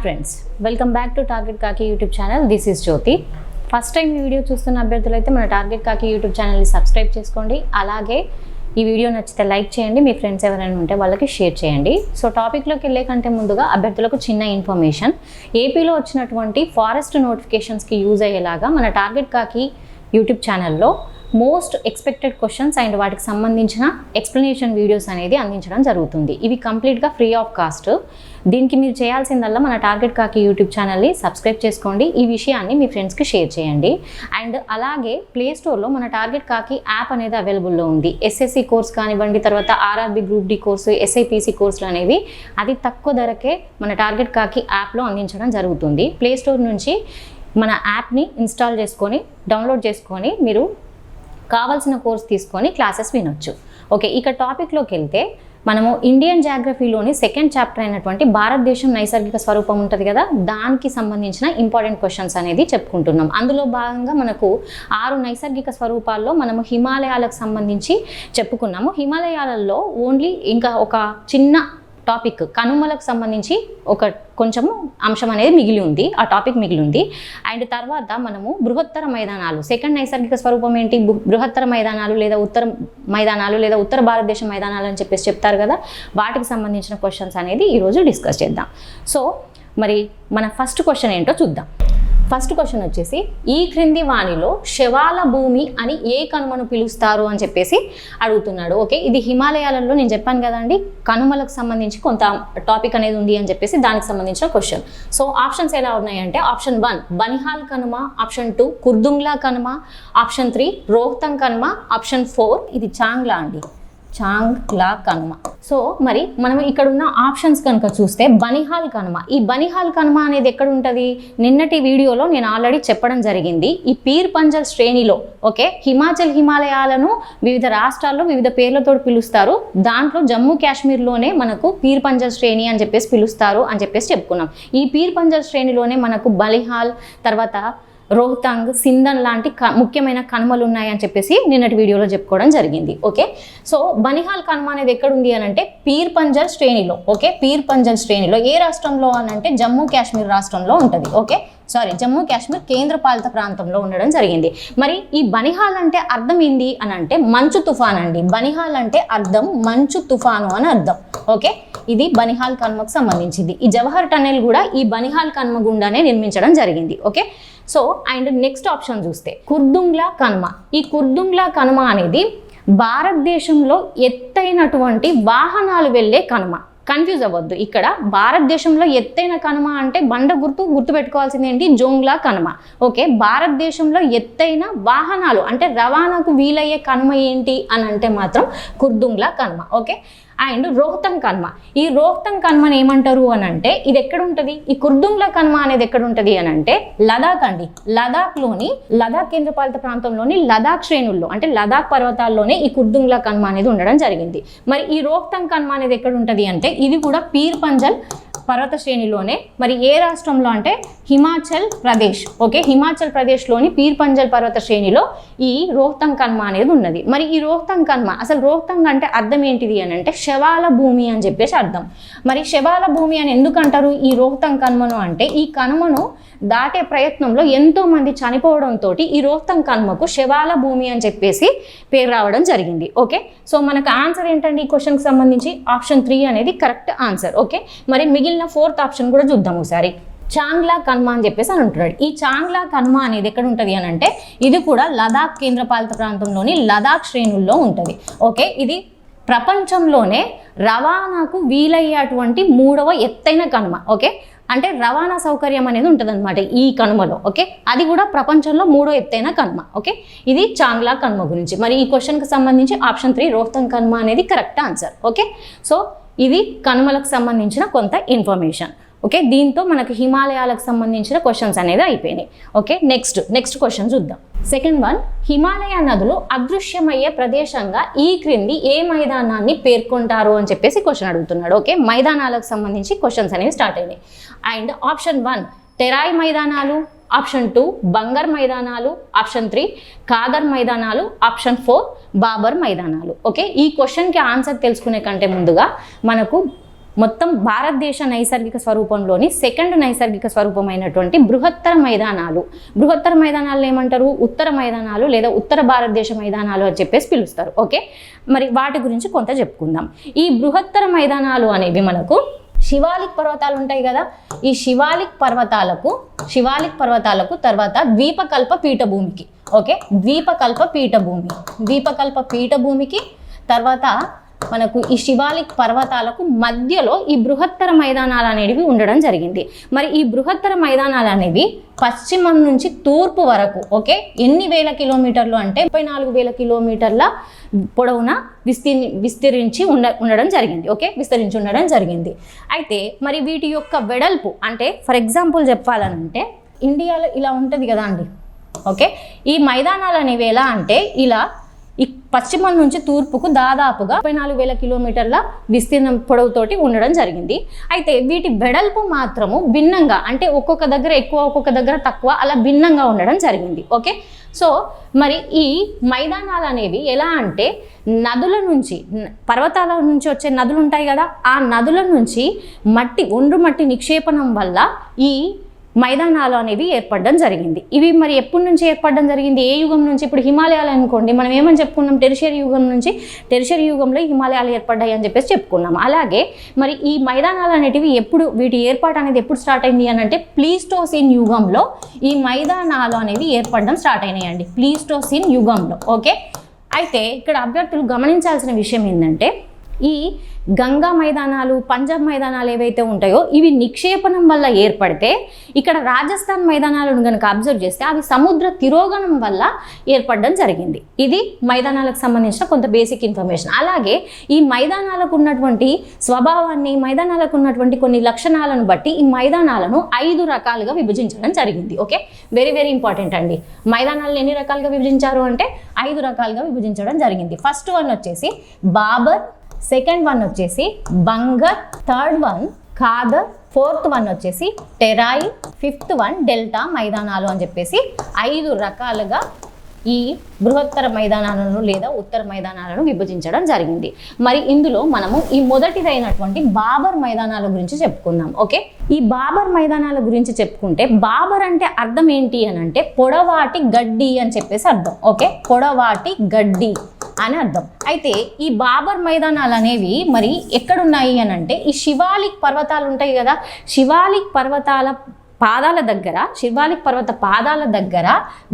Friends, welcome back to target కాకి YouTube channel. This is Jyothi. First time ఈ video చూస్తున్న అభ్యర్థులు అయితే మన టార్గెట్ కాకి యూట్యూబ్ ఛానల్ని సబ్స్క్రైబ్ చేసుకోండి. అలాగే ఈ వీడియో నచ్చితే లైక్ చేయండి, మీ ఫ్రెండ్స్ ఎవరైనా ఉంటే వాళ్ళకి షేర్ చేయండి. సో టాపిక్లోకి వెళ్ళే కంటే ముందుగా అభ్యర్థులకు చిన్న ఇన్ఫర్మేషన్. ఏపీలో వచ్చినటువంటి ఫారెస్ట్ నోటిఫికేషన్స్కి యూజ్ అయ్యేలాగా మన టార్గెట్ కాకి యూట్యూబ్ ఛానల్లో మోస్ట్ ఎక్స్పెక్టెడ్ క్వశ్చన్స్ అండ్ వాటికి సంబంధించిన ఎక్స్ప్లెనేషన్ వీడియోస్ అనేది అందించడం జరుగుతుంది. ఇవి కంప్లీట్గా ఫ్రీ ఆఫ్ కాస్ట్. దీనికి మీరు చేయాల్సిందల్లా మన టార్గెట్ కాకి యూట్యూబ్ ఛానల్ని సబ్స్క్రైబ్ చేసుకోండి. ఈ విషయాన్ని మీ ఫ్రెండ్స్కి షేర్ చేయండి. అండ్ అలాగే ప్లేస్టోర్లో మన టార్గెట్ కాకి యాప్ అనేది అవైలబుల్లో ఉంది. ఎస్ఎస్సి కోర్స్ కానివ్వండి, తర్వాత RRB group D course, SIPC కోర్సులు అనేవి అతి తక్కువ ధరకే మన టార్గెట్ కాకి యాప్లో అందించడం జరుగుతుంది. ప్లేస్టోర్ నుంచి మన యాప్ని ఇన్స్టాల్ చేసుకొని డౌన్లోడ్ చేసుకొని మీరు కావాల్సిన కోర్స్ తీసుకొని క్లాసెస్ వినొచ్చు. ఓకే, ఇక టాపిక్లోకి వెళ్తే మనము ఇండియన్ జాగ్రఫీలోని సెకండ్ చాప్టర్ అయినటువంటి భారతదేశం నైసర్గిక స్వరూపం ఉంటుంది కదా, దానికి సంబంధించిన ఇంపార్టెంట్ క్వశ్చన్స్ అనేది చెప్పుకుంటున్నాం. అందులో భాగంగా మనకు 6 నైసర్గిక స్వరూపాల్లో మనము హిమాలయాలకు సంబంధించి చెప్పుకున్నాము. హిమాలయాలలో ఓన్లీ ఇంకా ఒక చిన్న టాపిక్ కనుమలకు సంబంధించి ఒక కొంచెము అంశం అనేది మిగిలి ఉంది, ఆ టాపిక్ మిగిలి ఉంది. అండ్ తర్వాత మనము బృహత్తర మైదానాలు, సెకండ్ నైసర్గిక స్వరూపం ఏంటి, బృహత్తర మైదానాలు లేదా ఉత్తర మైదానాలు లేదా ఉత్తర భారతదేశ మైదానాలు అని చెప్పేసి చెప్తారు కదా, వాటికి సంబంధించిన క్వశ్చన్స్ అనేది ఈరోజు డిస్కస్ చేద్దాం. సో మరి మన ఫస్ట్ క్వశ్చన్ ఏంటో చూద్దాం. ఫస్ట్ క్వశ్చన్ వచ్చేసి, ఈ క్రింది వాణిలో శవాల భూమి అని ఏ కనుమను పిలుస్తారు అని చెప్పేసి అడుగుతున్నాడు. ఓకే, ఇది హిమాలయాలలో నేను చెప్పాను కదండి, కనుమలకు సంబంధించి కొంత టాపిక్ అనేది ఉంది అని చెప్పేసి దానికి సంబంధించిన క్వశ్చన్. సో ఆప్షన్స్ ఎలా ఉన్నాయంటే, ఆప్షన్ 1 బనిహాల్ కనుమ, ఆప్షన్ 2 కుర్దుంగ్లా కనుమ, ఆప్షన్ 3 రోహ్తంగ్ కనుమ, ఆప్షన్ 4 ఇది చాంగ్లా అండి, చాంగ్లా కనుమ. సో మరి మనం ఇక్కడ ఉన్న ఆప్షన్స్ కనుక చూస్తే బనిహాల్ కనుమ, ఈ బనిహాల్ కనుమ అనేది ఎక్కడ ఉంటుంది, నిన్నటి వీడియోలో నేను ఆల్రెడీ చెప్పడం జరిగింది. ఈ పీర్ పంజల్ శ్రేణిలో, ఓకే, హిమాలయాలను వివిధ రాష్ట్రాల్లో వివిధ పేర్లతో పిలుస్తారు. దాంట్లో జమ్మూ కాశ్మీర్లోనే మనకు పీర్ పంజల్ శ్రేణి అని చెప్పేసి పిలుస్తారు అని చెప్పేసి చెప్పుకున్నాం. ఈ పీర్ పంజల్ శ్రేణిలోనే మనకు బనిహాల్, తర్వాత రోహ్తాంగ్, సింధన్ లాంటి ముఖ్యమైన కనుమలు ఉన్నాయని చెప్పేసి నిన్నటి వీడియోలో చెప్పుకోవడం జరిగింది. ఓకే, సో బనిహాల్ కనుమ అనేది ఎక్కడుంది అని అంటే పీర్ పంజల్ శ్రేణిలో. ఓకే, పీర్ పంజల్ శ్రేణిలో ఏ రాష్ట్రంలో అని అంటే జమ్మూ కాశ్మీర్ రాష్ట్రంలో ఉంటుంది. ఓకే, జమ్మూ కాశ్మీర్ కేంద్రపాలిత ప్రాంతంలో ఉండడం జరిగింది. మరి ఈ బనిహాల్ అంటే అర్థం ఏంది అని అంటే మంచు తుఫాన్ అండి. బనిహాల్ అంటే అర్థం మంచు తుఫాను అని అర్థం. ఓకే, ఇది బనిహాల్ కనుమకు సంబంధించింది. ఈ జవహర్ టన్నెల్ కూడా ఈ బనిహాల్ కనుమ గుండానే నిర్మించడం జరిగింది. Okay, so and next option చూస్తే కుర్దుంగ్లా కనుమ. ఈ కుర్దుంగ్లా కనుమ అనేది భారతదేశంలో ఎత్తైనటువంటి వాహనాలు వెళ్ళే కనుమ. కన్ఫ్యూజ్ అవ్వద్దు, ఇక్కడ భారతదేశంలో ఎత్తైన కనుమ అంటే బండ గుర్తు పెట్టుకోవాల్సింది ఏంటి, జోంగ్లా కనుమ. ఓకే, భారతదేశంలో ఎత్తైన వాహనాలు అంటే రవాణాకు వీలయ్యే కనుమ ఏంటి అని అంటే మాత్రం కుర్దుంగ్లా కనుమ. ఓకే, అండ్ రోహ్తంగ్ కనుమ. ఈ రోహ్తంగ్ కనుమని ఏమంటారు అని అంటే ఇది ఎక్కడ ఉంటుంది, ఈ కుర్దుంగ్లా కనుమ అనేది ఎక్కడ ఉంటుంది అని అంటే లదాఖ్ అండి. లదాఖ్ కేంద్రపాలిత ప్రాంతంలోని లదాఖ్ శ్రేణుల్లో అంటే లదాఖ్ పర్వతాల్లోనే ఈ కుర్దుంగ్లా కనుమ అనేది ఉండడం జరిగింది. మరి ఈ రోహ్తంగ్ కనుమ అనేది ఎక్కడ ఉంటుంది అంటే ఇది కూడా పీర్ పంజల్ పర్వత శ్రేణిలోనే. మరి ఏ రాష్ట్రంలో అంటే హిమాచల్ ప్రదేశ్. ఓకే, హిమాచల్ ప్రదేశ్లోని పీర్ పంజల్ పర్వత శ్రేణిలో ఈ రోహ్తంగ్ కనుమ అనేది ఉన్నది. మరి ఈ రోహ్తంగ్ కనుమ అసలు రోహ్తంగ్ అంటే అర్థం ఏంటిది అని అంటే శవాల భూమి అని చెప్పేసి అర్థం. మరి శవాల భూమి అని ఎందుకు అంటారు ఈ రోహ్తంగ్ కనుమను అంటే ఈ కనుమను దాటే ప్రయత్నంలో ఎంతో మంది చనిపోవడంతో ఈ రోహ్తంగ్ కనుమకు శవాల భూమి అని చెప్పేసి పేరు రావడం జరిగింది. ఓకే, సో మనకు ఆన్సర్ ఏంటండి ఈ క్వశ్చన్కి సంబంధించి ఆప్షన్ 3 అనేది కరెక్ట్ ఆన్సర్. ఓకే, మరి మిగిలిన 4th ఆప్షన్ కూడా చూద్దాం ఒకసారి. చాంగ్లా కనుమ అని చెప్పేసి అని అంటున్నాడు. ఈ చాంగ్లా కనుమ అనేది ఎక్కడ ఉంటుంది అని అంటే ఇది కూడా లదాఖ్ కేంద్రపాలిత ప్రాంతంలోని లదాఖ్ శ్రేణుల్లో ఉంటుంది. ఓకే, ఇది ప్రపంచంలోనే రవాణాకు వీలయ్యేటువంటి 3వ ఎత్తైన కనుమ. ఓకే, అంటే రవాణా సౌకర్యం అనేది ఉంటుంది అనమాట ఈ కనుమలో. ఓకే, అది కూడా ప్రపంచంలో 3వ ఎత్తైన కనుమ. ఓకే, ఇది చాంగ్లా కనుమ గురించి. మరి ఈ క్వశ్చన్కి సంబంధించి ఆప్షన్ 3 రోహ్తంగ్ కనుమ అనేది కరెక్ట్ ఆన్సర్. ఓకే, సో ఇది కనుమలకు సంబంధించిన కొంత ఇన్ఫర్మేషన్. ఓకే, దీంతో మనకు హిమాలయాలకు సంబంధించిన క్వశ్చన్స్ అనేది అయిపోయినాయి. ఓకే, నెక్స్ట్ క్వశ్చన్ చూద్దాం. సెకండ్ వన్, హిమాలయ నదులు అదృశ్యమయ్యే ప్రదేశంగా ఈ క్రింది ఏ మైదానాన్ని పేర్కొంటారు అని చెప్పేసి క్వశ్చన్ అడుగుతున్నాడు. ఓకే, మైదానాలకు సంబంధించి క్వశ్చన్స్ అనేవి స్టార్ట్ అయినాయి. అండ్ ఆప్షన్ 1 టెరాయ్ మైదానాలు, ఆప్షన్ 2 బంగర్ మైదానాలు, ఆప్షన్ 3 కాదర్ మైదానాలు, ఆప్షన్ 4 బాబర్ మైదానాలు. ఓకే, ఈ క్వశ్చన్కి ఆన్సర్ తెలుసుకునే కంటే ముందుగా మనకు మొత్తం భారతదేశ నైసర్గిక స్వరూపంలోని సెకండ్ నైసర్గిక స్వరూపమైనటువంటి బృహత్తర మైదానాలు. బృహత్తర మైదానాలు ఏమంటారు? ఉత్తర మైదానాలు లేదా ఉత్తర భారతదేశ మైదానాలు అని చెప్పేసి పిలుస్తారు. ఓకే, మరి వాటి గురించి కొంత చెప్పుకుందాం. ఈ బృహత్తర మైదానాలు అనేవి మనకు శివాలిక్ పర్వతాలు ఉంటాయి కదా, ఈ శివాలిక్ పర్వతాలకు తర్వాత ద్వీపకల్ప పీఠభూమికి, ఓకే, ద్వీపకల్ప పీఠభూమికి తర్వాత మనకు ఈ శివాలిక్ పర్వతాలకు మధ్యలో ఈ బృహత్తర మైదానాలు అనేవి ఉండడం జరిగింది. మరి ఈ బృహత్తర మైదానాలు అనేవి పశ్చిమం నుంచి తూర్పు వరకు, ఓకే, ఎన్ని వేల కిలోమీటర్లు అంటే 34,000 కిలోమీటర్ల పొడవున విస్తరించి ఉండడం జరిగింది. ఓకే, విస్తరించి ఉండడం జరిగింది. అయితే మరి వీటి యొక్క వెడల్పు అంటే ఫర్ ఎగ్జాంపుల్ చెప్పాలనంటే ఇండియాలో ఇలా ఉంటుంది కదా అండి. ఓకే, ఈ మైదానాలు అనేవి ఎలా అంటే ఇలా ఈ పశ్చిమం నుంచి తూర్పుకు దాదాపుగా 34,000 కిలోమీటర్ల విస్తీర్ణం పొడవుతోటి ఉండడం జరిగింది. అయితే వీటి వెడల్పు మాత్రము భిన్నంగా, అంటే ఒక్కొక్క దగ్గర ఎక్కువ ఒక్కొక్క దగ్గర తక్కువ, అలా భిన్నంగా ఉండడం జరిగింది. ఓకే, సో మరి ఈ మైదానాలు అనేవి ఎలా అంటే నదుల నుంచి, పర్వతాల నుంచి వచ్చే నదులు ఉంటాయి కదా, ఆ నదుల నుంచి ఒండ్రు మట్టి నిక్షేపణం వల్ల ఈ మైదానాలు అనేవి ఏర్పడడం జరిగింది. ఇవి మరి ఎప్పటి నుంచి ఏర్పడడం జరిగింది? ఏ యుగం నుంచి? ఇప్పుడు హిమాలయాలు అనుకోండి, మనం ఏమని చెప్పుకున్నాం? టెరిషియరీ యుగం నుంచి, టెరిషియరీ యుగంలో హిమాలయాలు ఏర్పడ్డాయి అని చెప్పేసి చెప్పుకున్నాం. అలాగే మరి ఈ మైదానాలు అనేటివి వీటి ఏర్పాటు అనేది ఎప్పుడు స్టార్ట్ అయింది అని అంటే ప్లీస్టోసిన్ యుగంలో ఈ మైదానాలు అనేవి ఏర్పడడం స్టార్ట్ అయినాయండి, ప్లీస్టోసిన్ యుగంలో. ఓకే, అయితే ఇక్కడ అభ్యర్థులు గమనించాల్సిన విషయం ఏంటంటే ఈ గంగా మైదానాలు, పంజాబ్ మైదానాలు ఏవైతే ఉంటాయో ఇవి నిక్షేపణం వల్ల ఏర్పడితే, ఇక్కడ రాజస్థాన్ మైదానాలను కనుక అబ్జర్వ్ చేస్తే అవి సముద్ర తిరోగమనం వల్ల ఏర్పడడం జరిగింది. ఇది మైదానాలకు సంబంధించిన కొంత బేసిక్ ఇన్ఫర్మేషన్. అలాగే ఈ మైదానాలకు ఉన్నటువంటి స్వభావాన్ని, మైదానాలకు ఉన్నటువంటి కొన్ని లక్షణాలను బట్టి ఈ మైదానాలను 5 రకాలుగా విభజించడం జరిగింది. ఓకే, వెరీ వెరీ ఇంపార్టెంట్ అండి. మైదానాలను ఎన్ని రకాలుగా విభజించారు అంటే 5 రకాలుగా విభజించడం జరిగింది. ఫస్ట్ వన్ వచ్చేసి బాబర్, సెకండ్ వన్ వచ్చేసి Bangar, third one Khadar, fourth one వచ్చేసి టెరాయి, ఫిఫ్త్ వన్ డెల్టా మైదానాలు అని చెప్పేసి 5 రకాలుగా ఈ బృహత్తర మైదానాలను లేదా ఉత్తర మైదానాలను విభజించడం జరిగింది. మరి ఇందులో మనము ఈ మొదటిదైనటువంటి బాబర్ మైదానాల గురించి చెప్పుకుందాం. ఓకే, ఈ బాబర్ మైదానాల గురించి చెప్పుకుంటే బాబర్ అంటే అర్థం ఏంటి అని అంటే పొడవాటి గడ్డి అని చెప్పేసి అర్థం. ఓకే, పొడవాటి గడ్డి అని అర్థం. అయితే ఈ బాబర్ మైదానాలు అనేవి మరి ఎక్కడున్నాయి అని అంటే ఈ శివాలిక్ పర్వతాలు ఉంటాయి కదా, శివాలిక్ పర్వతాల పాదాల దగ్గర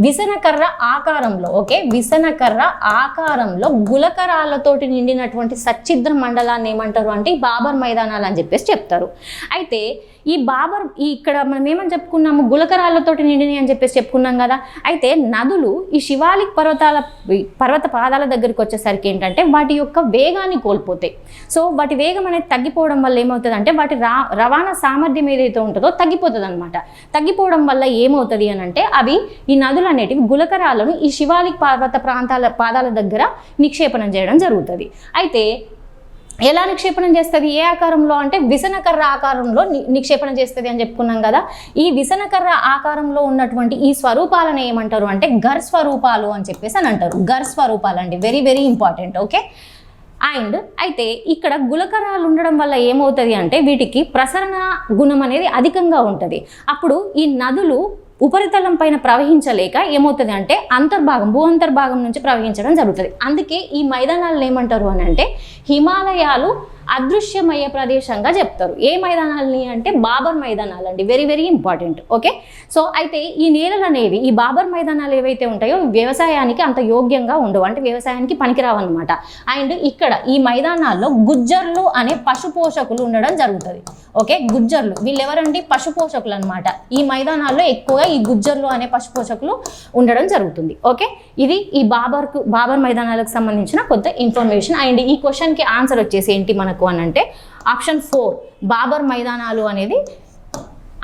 విసనకర్ర ఆకారంలో, ఓకే, విసనకర్ర ఆకారంలో గులకరాలతోటి నిండినటువంటి సచ్చిద్ర మండలాన్ని ఏమంటారు అంటే ఈ బాబర్ మైదానాలు అని చెప్పేసి చెప్తారు. అయితే ఈ బాబర్ ఇక్కడ మనం ఏమని చెప్పుకున్నాము? గులకరాలతోటి నిండిని అని చెప్పేసి చెప్పుకున్నాం కదా. అయితే నదులు ఈ శివాలిక్ పర్వత పాదాల దగ్గరికి వచ్చేసరికి ఏంటంటే వాటి యొక్క వేగాన్ని కోల్పోతాయి. సో వాటి వేగం అనేది తగ్గిపోవడం వల్ల ఏమవుతుంది అంటే వాటి రవాణా సామర్థ్యం ఏదైతే ఉంటుందో తగ్గిపోతుంది అనమాట. తగ్గిపోవడం వల్ల ఏమవుతుంది అని అంటే అవి ఈ నదులు అనేటివి గులకరాలను ఈ శివాలిక్ పర్వత పాదాల దగ్గర నిక్షేపణం చేయడం జరుగుతుంది. అయితే ఎలా నిక్షేపణం చేస్తుంది? ఏ ఆకారంలో అంటే విసనకర్ర ఆకారంలో నిక్షేపణం చేస్తుంది అని చెప్పుకున్నాం కదా. ఈ విసనకర్ర ఆకారంలో ఉన్నటువంటి ఈ స్వరూపాలను ఏమంటారు అంటే గర్ స్వరూపాలు అని చెప్పేసి అని అంటారు. గర్ స్వరూపాలు అండి, very very important. Okay, and అయితే ఇక్కడ గులకరాలు ఉండడం వల్ల ఏమవుతుంది అంటే వీటికి ప్రసరణ గుణం అనేది అధికంగా ఉంటుంది. అప్పుడు ఈ నదులు ఉపరితలం పైన ప్రవహించలేక ఏమవుతుంది అంటే భూ అంతర్భాగం నుంచి ప్రవహించడం జరుగుతుంది. అందుకే ఈ మైదానాలను ఏమంటారు అని అంటే హిమాలయాలు అదృశ్యమయ్యే ప్రదేశంగా చెప్తారు. ఏ మైదానాలని అంటే బాబర్ మైదానాలు అండి, very very important. Okay, so అయితే ఈ నేలలు అనేవి, ఈ బాబర్ మైదానాలు ఏవైతే ఉంటాయో వ్యవసాయానికి అంత యోగ్యంగా ఉండవు, అంటే వ్యవసాయానికి పనికిరావన్నమాట. అండ్ ఇక్కడ ఈ మైదానాల్లో గుజ్జర్లు అనే పశు పోషకులు ఉండడం జరుగుతుంది. ఓకే, గుజ్జర్లు వీళ్ళెవరండి? పశు పోషకులు అనమాట. ఈ మైదానాల్లో ఎక్కువగా ఈ గుజ్జర్లు అనే పశు పోషకులు ఉండడం జరుగుతుంది. ఓకే, ఇది ఈ బాబర్ మైదానాలకు సంబంధించిన కొంత ఇన్ఫర్మేషన్. అండ్ ఈ క్వశ్చన్కి ఆన్సర్ వచ్చేసి ఏంటి మనకు అని అంటే ఆప్షన్ 4 బాబర్ మైదానాలు అనేది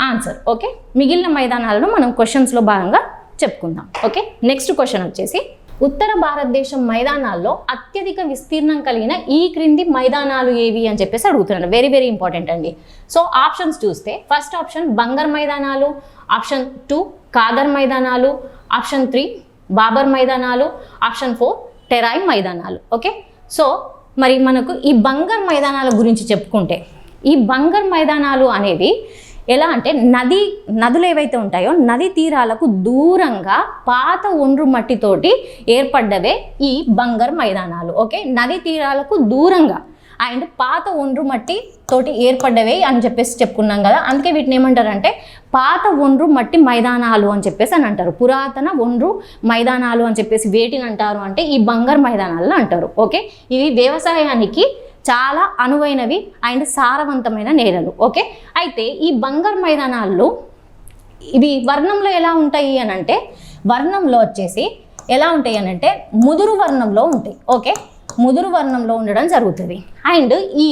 ఆన్సర్. ఓకే, మిగిలిన మైదానాలను మనం క్వశ్చన్స్లో భాగంగా చెప్పుకుందాం. ఓకే, నెక్స్ట్ క్వశ్చన్ వచ్చేసి ఉత్తర భారతదేశం మైదానాల్లో అత్యధిక విస్తీర్ణం కలిగిన ఈ క్రింది మైదానాలు ఏవి అని చెప్పేసి అడుగుతున్నాను. వెరీ వెరీ ఇంపార్టెంట్ అండి. సో ఆప్షన్స్ చూస్తే ఫస్ట్ ఆప్షన్ బంగర్ మైదానాలు, ఆప్షన్ 2 ఖాదర్ మైదానాలు, ఆప్షన్ 3 బాబర్ మైదానాలు, ఆప్షన్ 4 టెరాయి మైదానాలు. ఓకే, సో మరి మనకు ఈ బంగర్ మైదానాల గురించి చెప్పుకుంటే ఈ బంగర్ మైదానాలు అనేది ఎలా అంటే నదులు ఏవైతే ఉంటాయో నది తీరాలకు దూరంగా పాత ఒండ్రు మట్టితోటి ఏర్పడ్డవే ఈ బంగర్ మైదానాలు. ఓకే, నది తీరాలకు దూరంగా అండ్ పాత ఒండ్రు మట్టి తోటి ఏర్పడ్డవే అని చెప్పేసి చెప్పుకున్నాం కదా. అందుకే వీటిని ఏమంటారంటే పాత ఒండ్రు మట్టి మైదానాలు అని చెప్పేసి అని అంటారు. పురాతన ఒండ్రు మైదానాలు అని చెప్పేసి వేటిని అంటారు అంటే ఈ బంగర్ మైదానాలను అంటారు. ఓకే, ఇవి వ్యవసాయానికి చాలా అనువైనవి అండ్ సారవంతమైన నేలలు. ఓకే, అయితే ఈ బంగర్ మైదానాల్లో ఇవి వర్ణంలో ఎలా ఉంటాయి అని అంటే వర్ణంలో వచ్చేసి ఎలా ఉంటాయి అని అంటే ముదురు వర్ణంలో ఉంటాయి. ఓకే, ముదురు వర్ణంలో ఉండడం జరుగుతుంది. అండ్ ఈ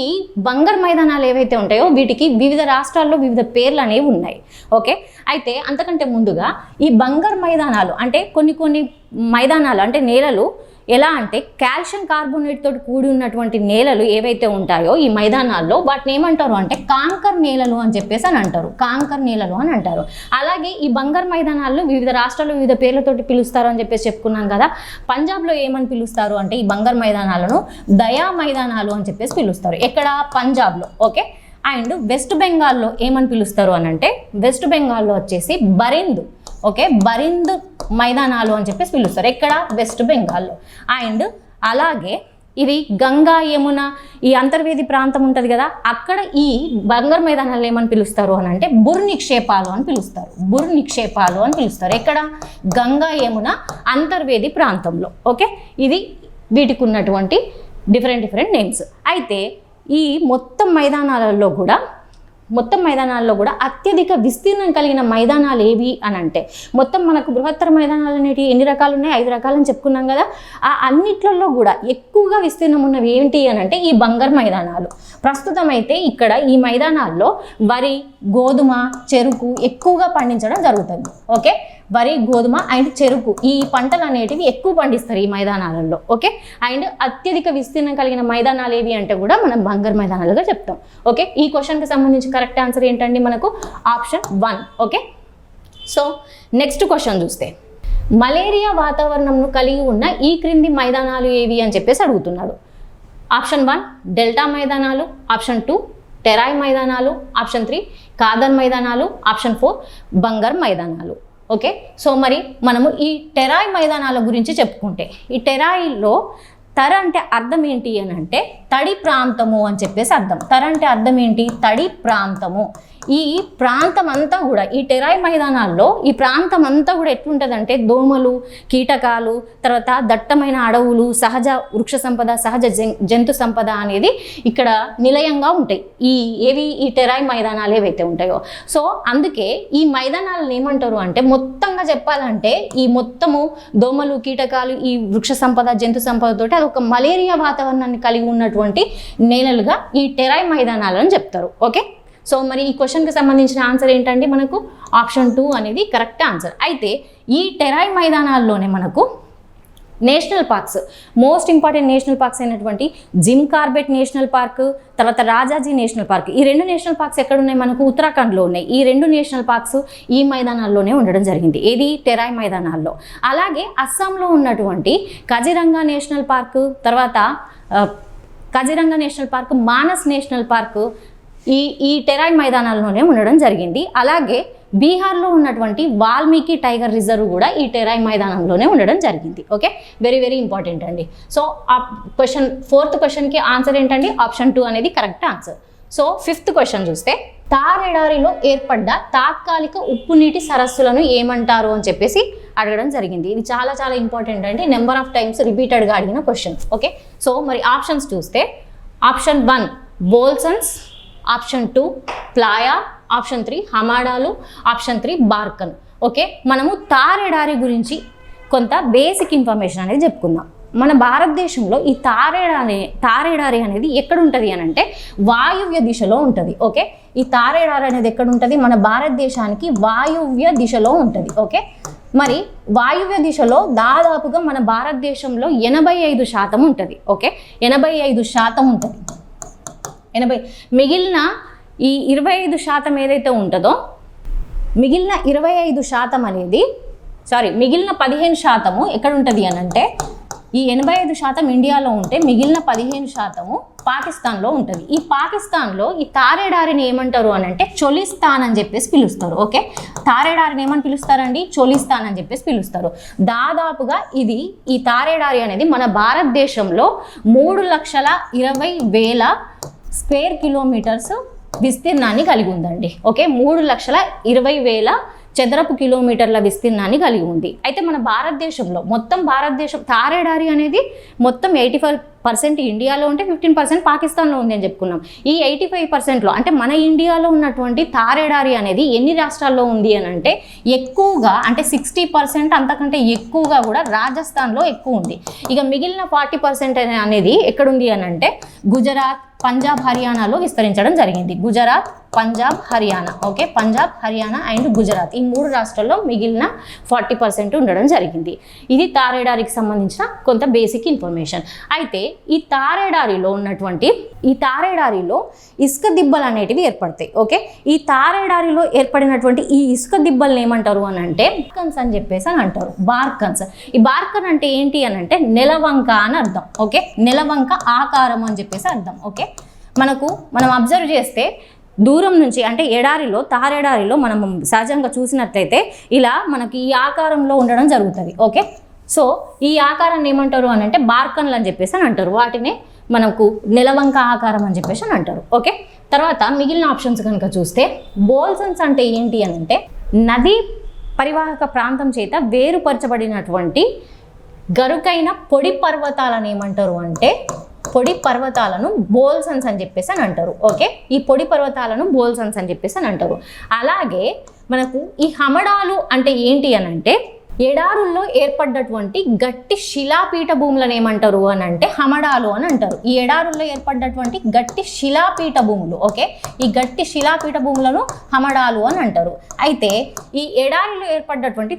బంగర్ మైదానాలు ఏవైతే ఉంటాయో వీటికి వివిధ రాష్ట్రాల్లో వివిధ పేర్లు అనేవి ఉన్నాయి. ఓకే, అయితే అంతకంటే ముందుగా ఈ బంగర్ మైదానాలు అంటే కొన్ని మైదానాలు అంటే నేలలు ఎలా అంటే కాల్షియం కార్బోనేట్ తోటి కూడి ఉన్నటువంటి నేలలు ఏవైతే ఉంటాయో ఈ మైదానాల్లో వాటిని ఏమంటారు అంటే కాంకర్ నేలలు అని చెప్పేసి అని అంటారు. కాంకర్ నేలలు అని అంటారు. అలాగే ఈ బంగర్ మైదానాల్లో వివిధ రాష్ట్రాల్లో వివిధ పేర్లతోటి పిలుస్తారు అని చెప్పేసి చెప్పుకున్నాం కదా. పంజాబ్లో ఏమని పిలుస్తారు అంటే ఈ బంగర్ మైదానాలను దయా మైదానాలు అని చెప్పేసి పిలుస్తారు. ఎక్కడ? పంజాబ్లో. ఓకే, అండ్ వెస్ట్ బెంగాల్లో ఏమని పిలుస్తారు అని అంటే వెస్ట్ బెంగాల్లో వచ్చేసి బరింద్. ఓకే, బరింద్ మైదానాలు అని చెప్పేసి పిలుస్తారు. ఎక్కడ? వెస్ట్ బెంగాల్లో. అండ్ అలాగే ఇది గంగా యమున ఈ అంతర్వేది ప్రాంతం ఉంటుంది కదా, అక్కడ ఈ బంగర్ మైదానాలు ఏమని పిలుస్తారు అని అంటే బుర్ నిక్షేపాలు అని పిలుస్తారు. బుర్ నిక్షేపాలు అని పిలుస్తారు. ఎక్కడ? గంగా యమున అంతర్వేది ప్రాంతంలో. ఓకే, ఇది వీటికి ఉన్నటువంటి డిఫరెంట్ నేమ్స్. అయితే ఈ మొత్తం మైదానాలలో కూడా అత్యధిక విస్తీర్ణం కలిగిన మైదానాలు ఏవి అని అంటే మొత్తం మనకు బృహత్తర మైదానాలు అనేవి ఎన్ని రకాలు ఉన్నాయి? 5 రకాలని చెప్పుకున్నాం కదా. ఆ అన్నిట్లలో కూడా ఎక్కువగా విస్తీర్ణం ఉన్నవి ఏంటి అని అంటే ఈ బంగర్ మైదానాలు. ప్రస్తుతం అయితే ఇక్కడ ఈ మైదానాల్లో వరి, గోధుమ, చెరుకు ఎక్కువగా పండించడం జరుగుతుంది. ఓకే, వరి, గోధుమ అండ్ చెరుకు ఈ పంటలు అనేటివి ఎక్కువ పండిస్తారు ఈ మైదానాలలో. ఓకే, అండ్ అత్యధిక విస్తీర్ణం కలిగిన మైదానాలు ఏవి అంటే కూడా మనం బంగర్ మైదానాలుగా చెప్తాం. ఓకే, ఈ క్వశ్చన్కి సంబంధించి కరెక్ట్ ఆన్సర్ ఏంటండి? మనకు option 1. Okay, so next question చూస్తే మలేరియా వాతావరణంను కలిగి ఉన్న ఈ క్రింది మైదానాలు ఏవి అని చెప్పేసి అడుగుతున్నాడు. ఆప్షన్ 1 డెల్టా మైదానాలు, ఆప్షన్ 2 టెరాయ్ మైదానాలు, ఆప్షన్ 3 కాదర్ మైదానాలు, ఆప్షన్ 4 బంగర్ మైదానాలు. ఓకే, సో మరి మనము ఈ టెరాయ్ మైదానాల గురించి చెప్పుకుంటే ఈ టెరాయిలో తర అంటే అర్థం ఏంటి అని అంటే తడి ప్రాంతము అని చెప్పేసి అర్థం. తర అంటే అర్థం ఏంటి? తడి ప్రాంతము. ఈ ప్రాంతం అంతా కూడా ఈ టెరాయ్ మైదానాల్లో ఈ ప్రాంతం అంతా కూడా ఎట్లుంటుందంటే దోమలు, కీటకాలు, తర్వాత దట్టమైన అడవులు, సహజ వృక్ష సంపద, సహజ జంతు సంపద అనేది ఇక్కడ నిలయంగా ఉంటాయి. ఈ టెరాయ్ మైదానాలు ఏవైతే ఉంటాయో. సో అందుకే ఈ మైదానాలను ఏమంటారు అంటే మొత్తంగా చెప్పాలంటే ఈ మొత్తము దోమలు, కీటకాలు, ఈ వృక్ష సంపద, జంతు సంపదతోటి అది ఒక మలేరియా వాతావరణాన్ని కలిగి ఉన్నటువంటి నేలలుగా ఈ టెరాయ్ మైదానాలను చెప్తారు. ఓకే, సో మరి ఈ క్వశ్చన్కి సంబంధించిన ఆన్సర్ ఏంటంటే మనకు ఆప్షన్ 2 అనేది కరెక్ట్ ఆన్సర్. అయితే ఈ టెరాయ్ మైదానాల్లోనే మనకు national parks, most important national parks అయినటువంటి జిమ్ కార్బెట్ నేషనల్ పార్క్, తర్వాత రాజాజీ నేషనల్ పార్క్, ఈ 2 నేషనల్ పార్క్స్ ఎక్కడ ఉన్నాయి? మనకు ఉత్తరాఖండ్లో ఉన్నాయి. ఈ 2 నేషనల్ పార్క్స్ ఈ మైదానాల్లోనే ఉండడం జరిగింది. ఏది? టెరాయ్ మైదానాల్లో. అలాగే అస్సాంలో ఉన్నటువంటి కజిరంగా నేషనల్ పార్క్, తర్వాత Kaziranga national park, Manas national park ఈ టెరాయ్ మైదానాల్లోనే ఉండడం జరిగింది. అలాగే బీహార్లో ఉన్నటువంటి వాల్మీకి టైగర్ రిజర్వ్ కూడా ఈ టెరాయ్ మైదానంలోనే ఉండడం జరిగింది. ఓకే, వెరీ ఇంపార్టెంట్ అండి. సో ఆ క్వశ్చన్ 4th క్వశ్చన్కి ఆన్సర్ ఏంటండి? ఆప్షన్ 2 అనేది correct answer. So 5th question చూస్తే థార్ ఎడారిలో ఏర్పడ్డ తాత్కాలిక ఉప్పు నీటి సరస్సులను ఏమంటారు అని చెప్పేసి అడగడం జరిగింది. ఇది చాలా ఇంపార్టెంట్ అండి. నెంబర్ ఆఫ్ టైమ్స్ రిపీటెడ్గా అడిగిన క్వశ్చన్. ఓకే, సో మరి ఆప్షన్స్ చూస్తే option 1 bolsons, option 2 playa, option 3 హమాడాలు, ఆప్షన్ 3 బార్కన్. ఓకే, మనము థార్ ఎడారి గురించి కొంత బేసిక్ ఇన్ఫర్మేషన్ అనేది చెప్పుకుందాం. మన భారతదేశంలో ఈ థార్ ఎడారి అనేది ఎక్కడ ఉంటుంది అని అంటే వాయువ్య దిశలో ఉంటుంది. ఓకే, ఈ థార్ ఎడారి అనేది ఎక్కడ ఉంటుంది? మన భారతదేశానికి వాయువ్య దిశలో ఉంటుంది. ఓకే, మరి వాయువ్య దిశలో దాదాపుగా మన భారతదేశంలో 85% ఉంటుంది. ఓకే, 85% ఉంటుంది. మిగిలిన ఈ 25% ఏదైతే ఉంటుందో మిగిలిన 25% అనేది మిగిలిన 15% ఎక్కడ ఉంటుంది అని అంటే ఈ 85% ఇండియాలో ఉంటే మిగిలిన 15% పాకిస్తాన్లో ఉంటుంది. ఈ పాకిస్తాన్లో ఈ తారేడారిని ఏమంటారు అని అంటే చొలిస్తాన్ అని చెప్పేసి పిలుస్తారు. ఓకే, తారేడారిని ఏమని పిలుస్తారండి? చొలిస్తాన్ అని చెప్పేసి పిలుస్తారు. దాదాపుగా ఈ తారేడారి అనేది మన భారతదేశంలో 3,20,000 స్క్వేర్ కిలోమీటర్స్ విస్తీర్ణాన్ని కలిగి ఉందండి. ఓకే, 3,20,000 చదరపు కిలోమీటర్ల విస్తీర్ణాన్ని కలిగి ఉంది. అయితే మన భారతదేశం తారేడారి అనేది మొత్తం 85% ఇండియాలో ఉంటే 15% పాకిస్తాన్లో ఉంది అని చెప్పుకున్నాం. ఈ 85%లో అంటే మన ఇండియాలో ఉన్నటువంటి తారేడారి అనేది ఎన్ని రాష్ట్రాల్లో ఉంది అని అంటే ఎక్కువగా అంటే 60% అంతకంటే ఎక్కువగా కూడా రాజస్థాన్లో ఎక్కువ ఉంది. ఇక మిగిలిన 40% అనేది ఎక్కడుంది అని అంటే గుజరాత్, పంజాబ్, హర్యానాలో విస్తరించడం జరిగింది. గుజరాత్, పంజాబ్, హర్యానా. ఓకే, పంజాబ్, హర్యానా అండ్ గుజరాత్ ఈ 3 రాష్ట్రాల్లో మిగిలిన 40% ఉండడం జరిగింది. ఇది తారేడారికి సంబంధించిన కొంత బేసిక్ ఇన్ఫర్మేషన్. అయితే ఈ తారేడారిలో ఇసుక దిబ్బలు అనేటివి ఏర్పడతాయి. ఓకే, ఈ తారేడారిలో ఏర్పడినటువంటి ఈ ఇసుక దిబ్బల్ని ఏమంటారు అని అంటే బార్కన్స్ అని చెప్పేసి అని అంటారు. బార్కన్స్. ఈ బార్కన్ అంటే ఏంటి అని అంటే నెలవంక అని అర్థం. ఓకే, నెలవంక ఆకారం అని చెప్పేసి అర్థం. ఓకే, మనం అబ్జర్వ్ చేస్తే దూరం నుంచి అంటే తారేడారిలో మనం సహజంగా చూసినట్లయితే ఇలా మనకి ఈ ఆకారంలో ఉండడం జరుగుతుంది. ఓకే, సో ఈ ఆకారాన్ని ఏమంటారు అని అంటే బార్కన్లు అని చెప్పేసి అని అంటారు. వాటినే మనకు నెలవంక ఆకారం అని చెప్పేసి అని అంటారు. ఓకే, తర్వాత మిగిలిన ఆప్షన్స్ కనుక చూస్తే బోల్సన్స్ అంటే ఏంటి అని అంటే నదీ పరివాహక ప్రాంతం చేత వేరుపరచబడినటువంటి గరుకైన పొడి పర్వతాలను ఏమంటారు అంటే పొడి పర్వతాలను బోల్సన్స్ అని చెప్పేసి అని అంటారు. ఓకే, ఈ పొడి పర్వతాలను బోల్సన్స్ అని చెప్పేసి అని అంటారు. అలాగే మనకు ఈ హమడాలు అంటే ఏంటి అని అంటే ఎడారుల్లో ఏర్పడ్డటువంటి గట్టి శిలాపీఠ భూములను ఏమంటారు అని అంటే హమడాలు అని అంటారు. ఈ ఎడారుల్లో ఏర్పడ్డటువంటి గట్టి శిలాపీఠ భూములు. ఓకే, ఈ గట్టి శిలాపీఠ భూములను హమడాలు అని అంటారు. అయితే ఈ ఎడారిలో ఏర్పడ్డటువంటి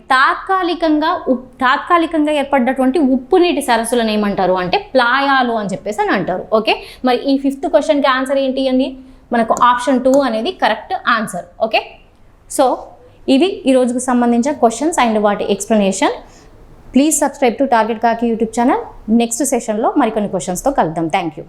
తాత్కాలికంగా ఏర్పడ్డటువంటి ఉప్పు నీటి సరస్సులను ఏమంటారు అంటే ప్లాయాలు అని చెప్పేసి అని అంటారు. ఓకే, మరి ఈ 5th క్వశ్చన్కి ఆన్సర్ ఏంటి అండి? మనకు ఆప్షన్ 2 అనేది కరెక్ట్ ఆన్సర్. ఓకే, సో ఇవి ఈ రోజుకు సంబంధించిన క్వశ్చన్స్ అండ్ వాటి explanation. Please subscribe to target కాకి యూట్యూబ్ ఛానల్. నెక్స్ట్ సెషన్లో మరికొన్ని క్వశ్చన్స్తో కలుద్దాం. Thank you.